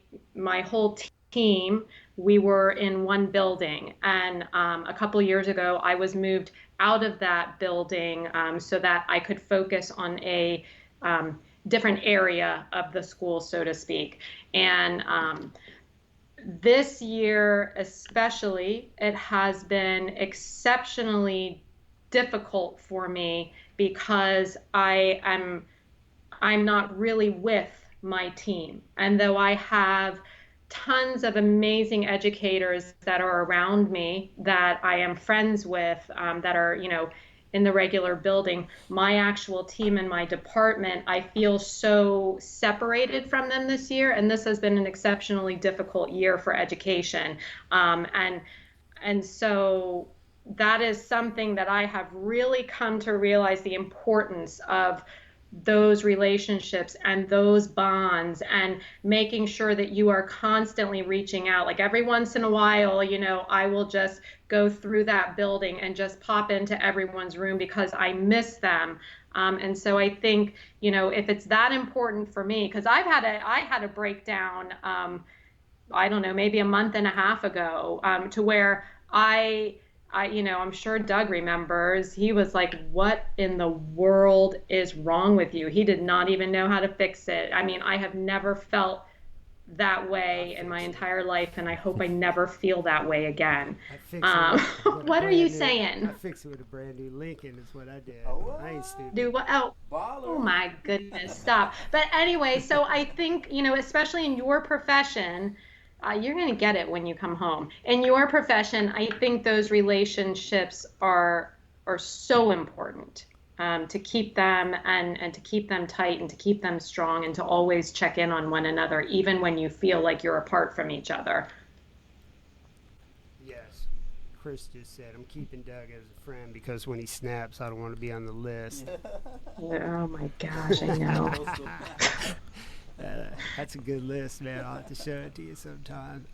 whole team, we were in one building, and a couple of years ago, I was moved out of that building so that I could focus on a different area of the school, so to speak. And this year especially, it has been exceptionally difficult for me because I'm not really with my team. And though I have tons of amazing educators that are around me that I am friends with, that are, you know, in the regular building, my actual team and my department, I feel so separated from them this year. And this has been an exceptionally difficult year for education. And so that is something that I have really come to realize the importance of those relationships and those bonds, and making sure that you are constantly reaching out. Like every once in a while, you know, I will just go through that building and just pop into everyone's room because I miss them. And so I think, you know, if it's that important for me, because I had a breakdown, I don't know, maybe a month and a half ago, to where I, you know, I'm sure Doug remembers, he was like, what in the world is wrong with you? He did not even know how to fix it. I mean, I have never felt that way in my entire life, and I hope I never feel that way again. What are you saying? I fixed it with a brand new Lincoln is what I did. I ain't stupid. Do what? Oh my goodness, stop. But anyway, so I think, you know, especially in your profession, you're going to get it when you come home. In your profession, I think those relationships are so important, to keep them and to keep them tight and to keep them strong and to always check in on one another, even when you feel like you're apart from each other. Yes. Chris just said, I'm keeping Doug as a friend because when he snaps, I don't want to be on the list. Oh my gosh, I know. That's a good list, man. I'll have to show it to you sometime.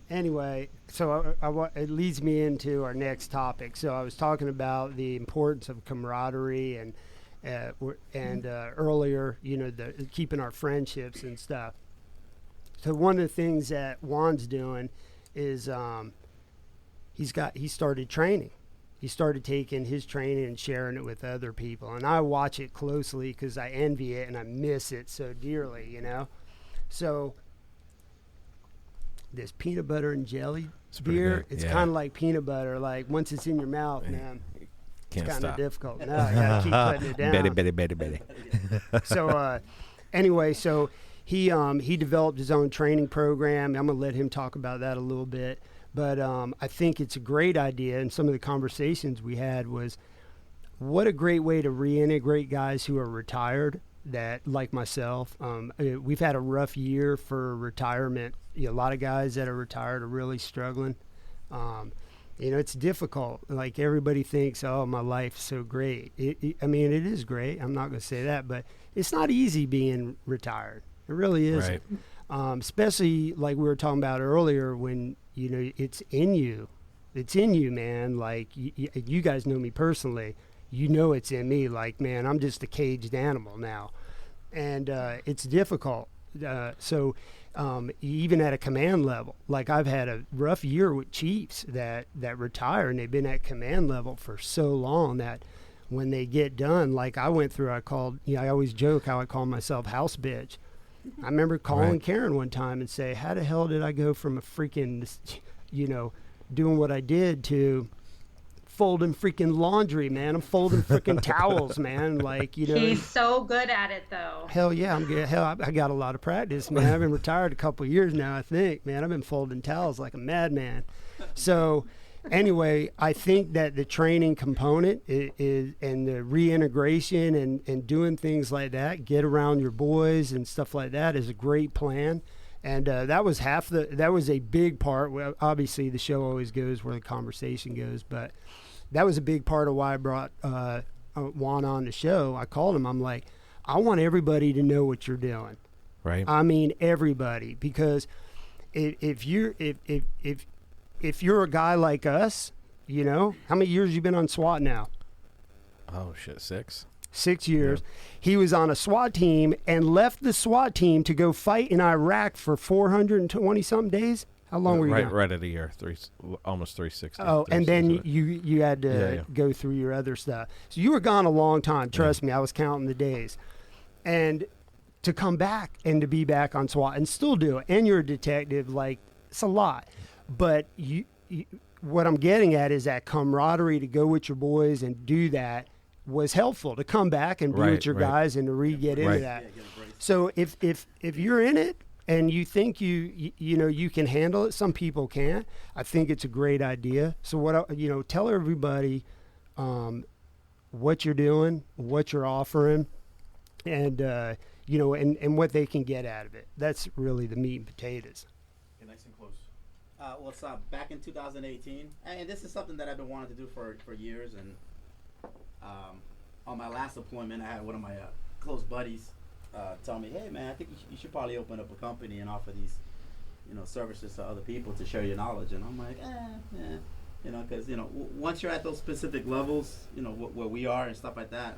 Anyway, so it leads me into our next topic. So I was talking about the importance of camaraderie earlier, keeping our friendships and stuff. So one of the things that Juan's doing is he started training. He started taking his training and sharing it with other people. And I watch it closely because I envy it and I miss it so dearly, So this peanut butter and jelly beer, it's kind of like peanut butter. Like once it's in your mouth, man, it's kind of difficult. No, I gotta keep putting it down. Betty. So anyway, so he developed his own training program. I'm gonna let him talk about that a little bit. But I think it's a great idea, and some of the conversations we had was, what a great way to reintegrate guys who are retired, that like myself. We've had a rough year for retirement. A lot of guys that are retired are really struggling. It's difficult. Like everybody thinks, oh, my life's so great. It is great. I'm not going to say that, but it's not easy being retired. It really isn't. Right. Especially like we were talking about earlier when, it's in you. It's in you, man. Like you guys know me personally. It's in me. Like, man, I'm just a caged animal now. And it's difficult. So even at a command level, like I've had a rough year with chiefs that retire, and they've been at command level for so long that when they get done, like I went through, I always joke how I call myself house bitch. I remember calling Karen one time and say, how the hell did I go from a freaking, doing what I did to folding freaking laundry, man? I'm folding freaking towels, man. Like, He's so good at it, though. Hell yeah, I'm good. Hell, I got a lot of practice, man. I've been retired a couple of years now, I think, man. I've been folding towels like a madman. So anyway, I think that the training component is and the reintegration and doing things like that, get around your boys and stuff like that, is a great plan. And that was a big part. Well, obviously the show always goes where the conversation goes, but that was a big part of why I brought Juan on the show. I called him. I'm like, I want everybody to know what you're doing. Right. I mean, everybody, because if you're a guy like us, how many years you been on SWAT now? Oh shit, 6. 6 years. Yeah. He was on a SWAT team and left the SWAT team to go fight in Iraq for 420 something days. How long were you gone? Right at a year, almost 360. Oh, and then you had to go through your other stuff. So you were gone a long time. Trust me, I was counting the days. And to come back and to be back on SWAT and still do it, and you're a detective, like, it's a lot. But what I'm getting at is that camaraderie to go with your boys and do that was helpful, to come back and be with your guys and to get into that. So if you're in it and you think you can handle it, some people can't. I think it's a great idea. So tell everybody what you're doing, what you're offering, and and what they can get out of it. That's really the meat and potatoes. Get nice and close. What's up? Back in 2018, and this is something that I've been wanting to do for years. And on my last deployment, I had one of my close buddies tell me, "Hey, man, I think you should probably open up a company and offer these, services to other people to share your knowledge." And I'm like, because once you're at those specific levels, where we are and stuff like that,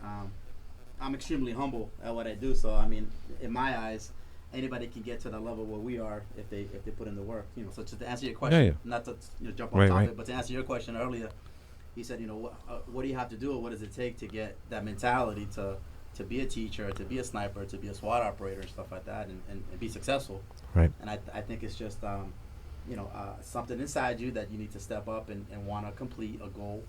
I'm extremely humble at what I do. So I mean, in my eyes, anybody can get to the level where we are if they put in the work. So to answer your question, not to jump on topic, but to answer your question earlier, he said, what do you have to do, or what does it take to get that mentality to be a teacher, to be a sniper, to be a SWAT operator and stuff like that, and be successful. Right. And I think it's just something inside you that you need to step up and want to complete a goal.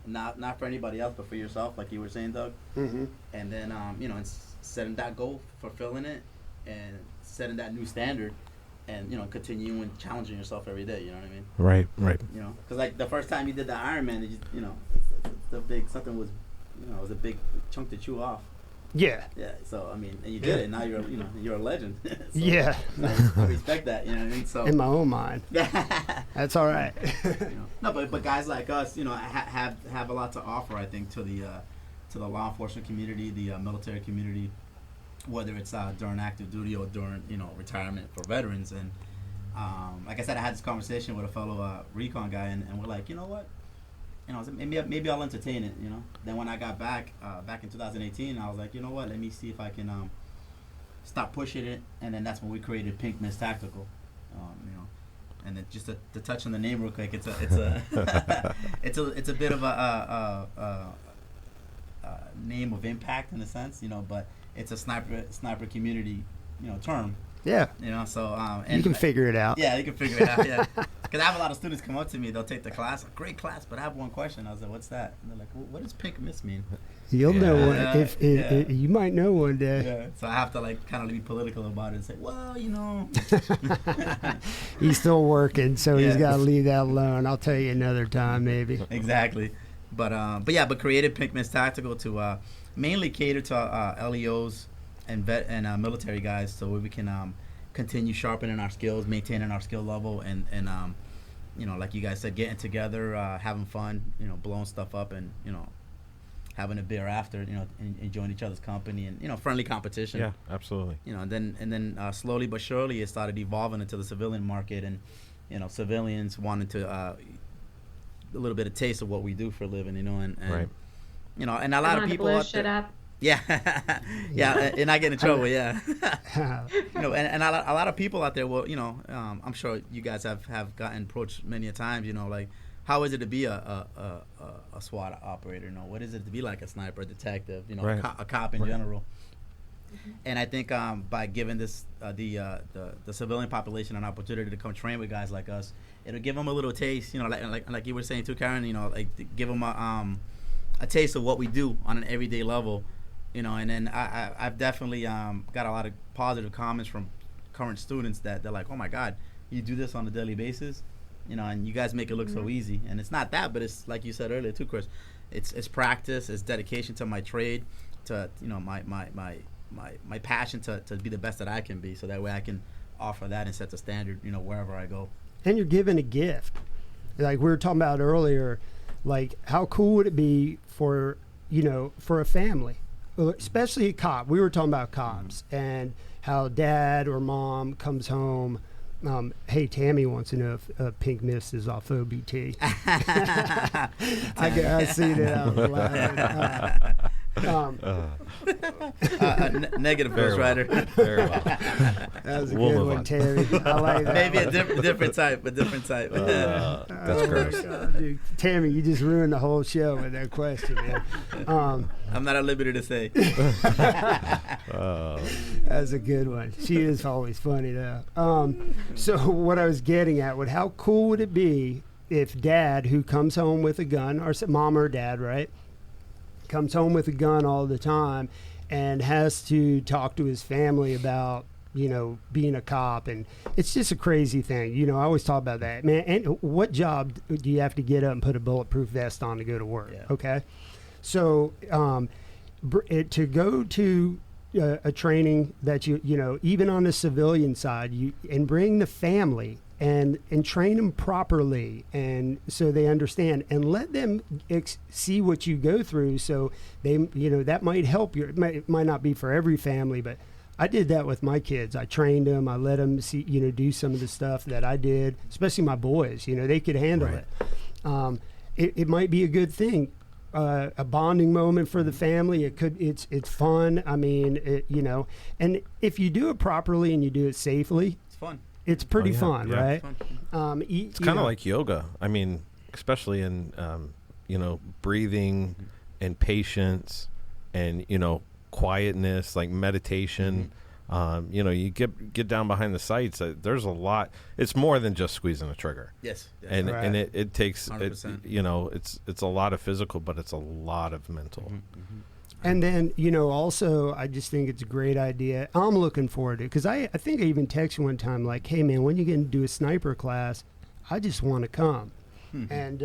Not for anybody else, but for yourself, like you were saying, Doug. Mm-hmm. And then and setting that goal, fulfilling it, and setting that new standard, and continuing challenging yourself every day. You know what I mean? Right. Because like the first time you did the Ironman, the big something was, it was a big chunk to chew off. Yeah. Yeah. So I mean, and you did it. Now you're a legend. So, yeah. I respect that. You know what I mean? So in my own mind. That's all right. No, but guys like us, have a lot to offer. I think to the law enforcement community, the military community, whether it's during active duty or during retirement for veterans. And like I said, I had this conversation with a fellow recon guy, and we're like, you know what? you know, maybe I'll entertain it, you know. Then when I got back in 2018, I was like, you know what, let me see if I can stop pushing it, and then that's when we created Pink Mist Tactical, you know. And then just to touch on the name real quick, it's a it's a bit of a name of impact in a sense, you know, but it's a sniper community, you know, term. Yeah. You know, so and you can figure it out. Yeah, you can figure it out. Yeah, because I have a lot of students come up to me. They'll take the class, great class, but I have one question. I was like, "What's that?" And they're like, "What does Pink Mist mean?" You'll know one. If you might know one day. Yeah. So I have to like kind of be political about it and say, "Well, you know." He's still working, so he's got to leave that alone. I'll tell you another time, maybe. Exactly, but created Pink Mist Tactical to mainly cater to LEOs and vet and military guys, so we can continue sharpening our skills, maintaining our skill level, and you know, like you guys said, getting together, having fun, you know, blowing stuff up, and you know, having a beer after, you know, enjoying each other's company, and you know, friendly competition. Yeah, absolutely. You know, and then slowly but surely it started evolving into the civilian market, and you know, civilians wanted to a little bit of taste of what we do for a living, you know, and right. You know, and a lot of people blow out shit there, up. yeah, and not get in trouble, yeah. You know, and a lot of people out there, well, you know, I'm sure you guys have gotten approached many a times, you know, like, how is it to be a SWAT operator? You know, what is it to be like a sniper, a detective, you know, right. a cop in general? And I think by giving this the civilian population an opportunity to come train with guys like us, it'll give them a little taste, you know, like you were saying too, Karen, you know, like to give them a taste of what we do on an everyday level. You know, and then I've definitely got a lot of positive comments from current students that they're like, oh my God, you do this on a daily basis, you know, and you guys make it look so easy. And it's not that, but it's like you said earlier too, Chris. It's practice, it's dedication to my trade, to you know my passion to be the best that I can be, so that way I can offer that and set the standard, you know, wherever I go. And you're giving a gift, like we were talking about earlier. Like, how cool would it be for a family? Especially a cop. We were talking about cops and how dad or mom comes home. Hey, Tammy wants to know if Pink Mist is off OBT. I see that out loud. Negative Ghost Rider. Very well. That was a good one, Tammy. I like that. Maybe a different type. That's gross. God, dude. Tammy, you just ruined the whole show with that question, man. I'm not at liberty to say. That's a good one. She is always funny, though. So what I was getting at, how cool would it be if dad, who comes home with a gun, or mom or dad, right, comes home with a gun all the time and has to talk to his family about, you know, being a cop. And it's just a crazy thing. You know, I always talk about that, man. And what job do you have to get up and put a bulletproof vest on to go to work? Yeah. Okay. So to go to a training that you know, even on the civilian side, and bring the family and train them properly, and so they understand, and let them see what you go through, so they, you know, that might help you. It might not be for every family, but I did that with my kids. I trained them. I let them see, you know, do some of the stuff that I did, especially my boys. You know, they could handle it. It might be a good thing. A bonding moment for the family. It's fun. I mean, you know, and if you do it properly and you do it safely, It's fun. It's pretty fun, yeah. right? It's kind of like yoga. I mean, especially in you know, breathing and patience and, you know, quietness, like meditation. You know, you get down behind the sights. There's a lot. It's more than just squeezing a trigger. Yes. And it takes 100%. you know, it's a lot of physical, but it's a lot of mental. And then, you know, also, I just think it's a great idea. I'm looking forward to it, because I think I even texted you one time, like, hey, man, when you going to do a sniper class, I just want to come. And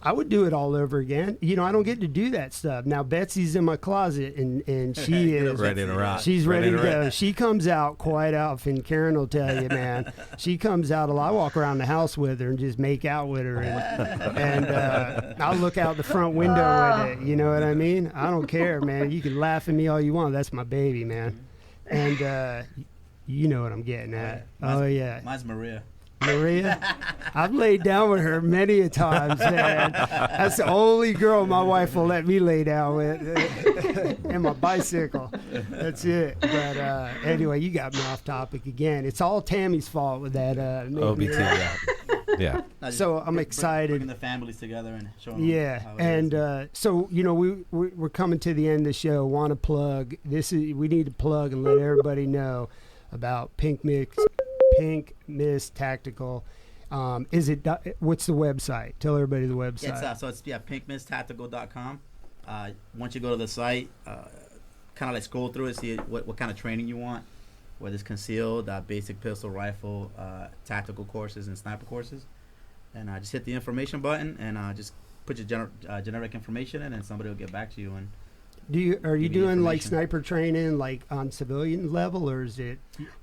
I would do it all over again. You know, I don't get to do that stuff. Now, Betsy's in my closet, and she is ready to rock. She's ready to go. She comes out quite often. Karen will tell you, man. She comes out. I walk around the house with her and just make out with her. And I'll look out the front window with it. You know what I mean? I don't care, man. You can laugh at me all you want. That's my baby, man. And you know what I'm getting at. Mine's Maria. Maria, I've laid down with her many a times, man. That's the only girl my wife will let me lay down with, and my bicycle. That's it. But anyway, you got me off topic again. It's all Tammy's fault with that. OBT, yeah. So I'm excited. Bringing the families together and showing them how it and is. so we're coming to the end of the show. Want to plug this? We need to plug and let everybody know about Pink Mist Tactical. What's the website? Tell everybody the website. It's pinkmisttactical.com. Once you go to the site, kind of like scroll through it, see what kind of training you want, whether it's concealed, basic pistol, rifle, tactical courses, and sniper courses. And just hit the information button and just put your generic information in, and somebody will get back to you. And are you doing like sniper training like on civilian level, or is it?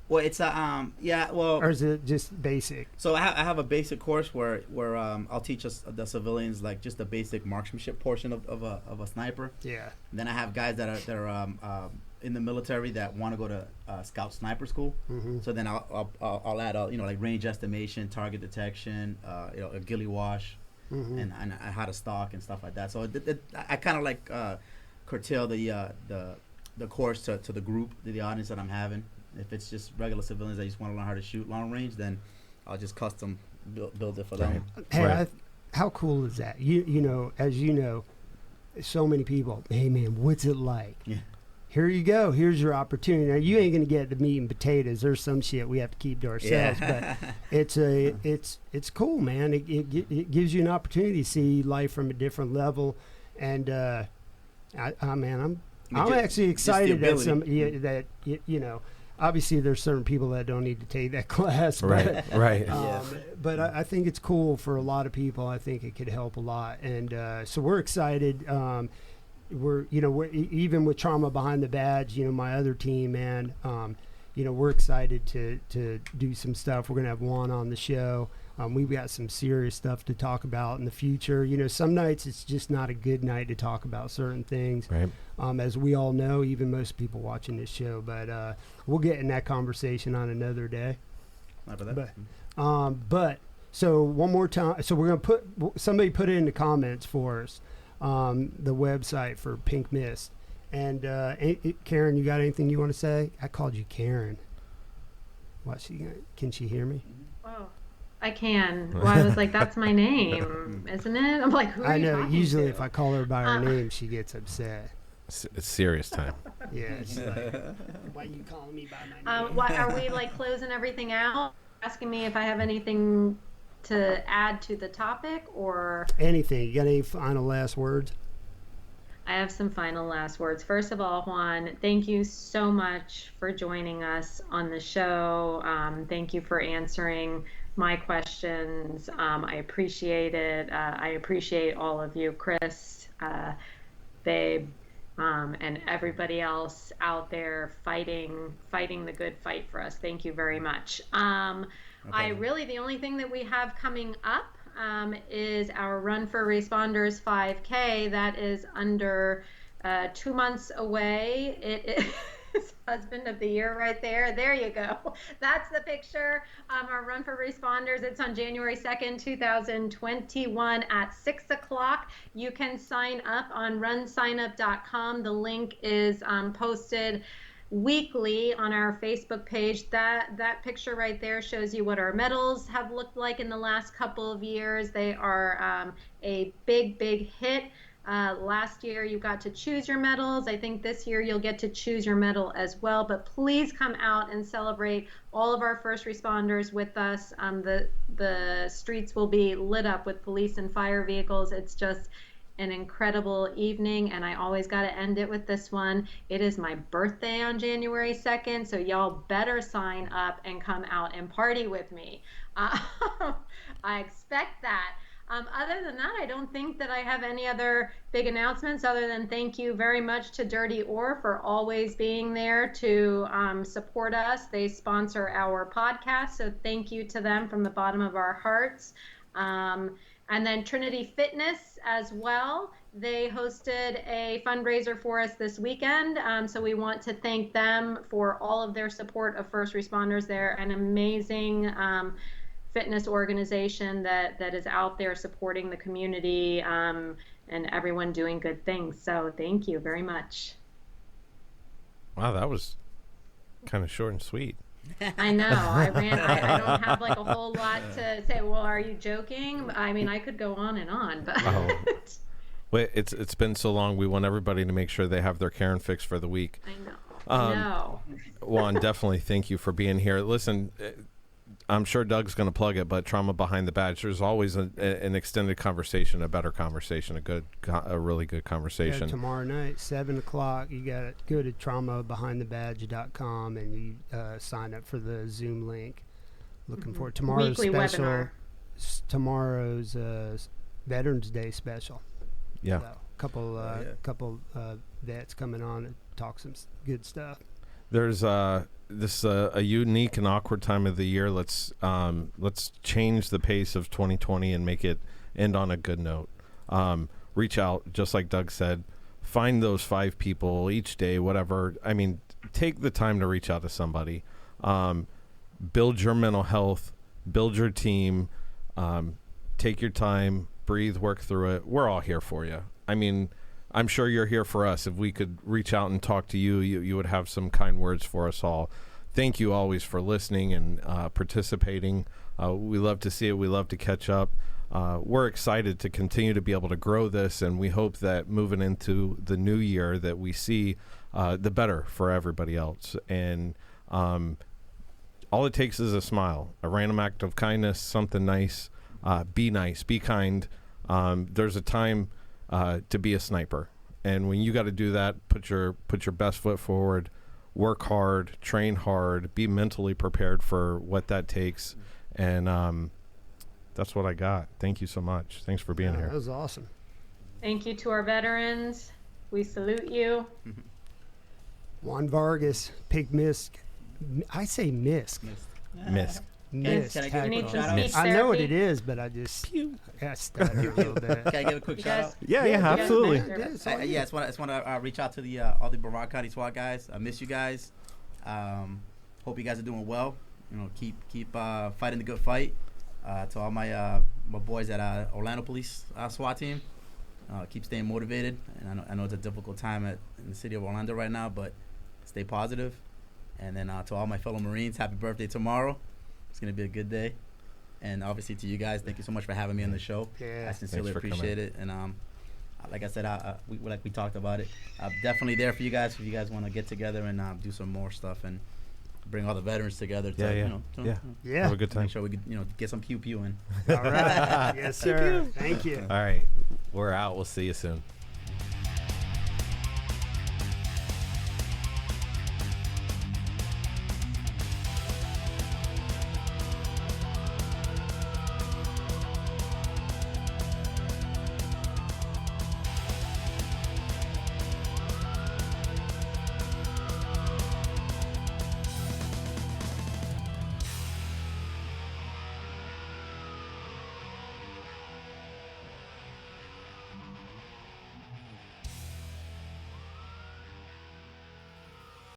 Well, it's or is it just basic? So I have a basic course where I'll teach the civilians like just the basic marksmanship portion of a sniper. Yeah. And then I have guys that are in the military that want to go to scout sniper school. Mm-hmm. So then I'll add like range estimation, target detection, a ghillie wash, mm-hmm. and how to stalk and stuff like that. So I kind of like curtail the course to the group, to the audience that I'm having. If it's just regular civilians that just want to learn how to shoot long range, then I'll just custom build it for them. Hey, how cool is that? You know, as you know, so many people. Hey man, what's it like? Yeah. Here you go. Here's your opportunity. Now you ain't gonna get the meat and potatoes. There's some shit we have to keep to ourselves. Yeah. But it's cool, man. It gives you an opportunity to see life from a different level, and I'm actually excited that you know. Obviously, there's certain people that don't need to take that class. But, right. But I think it's cool for a lot of people. I think it could help a lot, and so we're excited. We're even with Trauma Behind the Badge, my other team, man. We're excited to do some stuff. We're gonna have Juan on the show. We've got some serious stuff to talk about in the future. Some nights it's just not a good night to talk about certain things. Right. As we all know, even most people watching this show. But we'll get in that conversation on another day. But so one more time. So we're gonna somebody put it in the comments for us. The website for Pink Mist. And Karen, you got anything you want to say? I called you Karen. Can she hear me? Oh, I can. Well, I was like, that's my name, isn't it? I'm like, who are you talking usually to? if I call her by her name, she gets upset. It's serious time. Yeah, she's like, why are you calling me by my name? What, are we like closing everything out? Asking me if I have anything to add to the topic or anything. You got any final last words? I have some final last words. First of all, Juan, thank you so much for joining us on the show. Thank you for answering my questions. I appreciate it. I appreciate all of you, Chris, babe, and everybody else out there fighting the good fight for us. Thank you very much. The only thing that we have coming up is our Run for Responders 5K. That is under 2 months away. It is Husband of the Year right there. There you go. That's the picture. Our Run for Responders. It's on January 2nd, 2021 at 6 o'clock. You can sign up on runsignup.com. The link is posted weekly on our Facebook page. That picture right there shows you what our medals have looked like in the last couple of years. They are a big hit. Last year you got to choose your medals. I think this year you'll get to choose your medal as well. But please come out and celebrate all of our first responders with us. The streets will be lit up with police and fire vehicles. It's just an incredible evening, and I always got to end it with this one. It is my birthday on January 2nd, so y'all better sign up and come out and party with me. I expect that. Other than that, I don't think that I have any other big announcements other than thank you very much to Dirty Ore for always being there to support us. They sponsor our podcast, so thank you to them from the bottom of our hearts. And then Trinity Fitness as well. They hosted a fundraiser for us this weekend. So we want to thank them for all of their support of first responders. They're an amazing fitness organization that is out there supporting the community, and everyone doing good things. So thank you very much. Wow, that was kind of short and sweet. I know. I don't have like a whole lot to say. Well, are you joking? I mean, I could go on and on, but. Oh. Wait, it's been so long. We want everybody to make sure they have their Karen fix for the week. I know. No. Juan, definitely thank you for being here. Listen, I'm sure Doug's going to plug it, but Trauma Behind the Badge, there's always an extended conversation, a better conversation, a really good conversation. Yeah, tomorrow night, 7 o'clock, you got to go to traumabehindthebadge.com and you sign up for the Zoom link. Looking for tomorrow's weekly special. Webinar. Tomorrow's Veterans Day special. Yeah. So, couple vets coming on and talk some good stuff. There's this a unique and awkward time of the year. Let's change the pace of 2020 and make it end on a good note. Reach out, just like Doug said. Find those 5 people each day, whatever. I mean, take the time to reach out to somebody. Build your mental health. Build your team. Take your time. Breathe. Work through it. We're all here for you. I mean, I'm sure you're here for us. If we could reach out and talk to you, you would have some kind words for us all. Thank you always for listening and participating. We love to see it. We love to catch up. We're excited to continue to be able to grow this, and we hope that moving into the new year that we see the better for everybody else. And all it takes is a smile, a random act of kindness, something nice. Be nice, be kind. There's a time to be a sniper, and when you got to do that, put your best foot forward, work hard, train hard, be mentally prepared for what that takes, and that's what I got. Thank you so much. Thanks for being here. That was awesome. Thank you to our veterans. We salute you. Juan Vargas, Pig Misk. I say Misk. Miss. Mist. Can I give You a need quick some shout out? speech I know what therapy? it is, but I just stutter a little bit. Can I give a quick You shout guys- out? Yeah, Yeah, absolutely. you guys- Yeah, it's all I you. just want to reach out to all the Brevard County SWAT guys. I miss you guys. Hope you guys are doing well. You know, keep fighting the good fight. To all my boys at Orlando Police SWAT team, keep staying motivated. And I know it's a difficult time in the city of Orlando right now, but stay positive. And then to all my fellow Marines, happy birthday tomorrow. It's gonna be a good day. And obviously to you guys, thank you so much for having me on the show. Yeah. I sincerely Thanks for appreciate coming. it. And like I said, we talked about it. I'm definitely there for you guys if you guys want to get together and do some more stuff and bring all the veterans together. To, Yeah. You know, to, Yeah. Yeah. Have a good time. Make sure we could, get some pew pew in. All right. Yes, sir. Thank you. All right. We're out. We'll see you soon.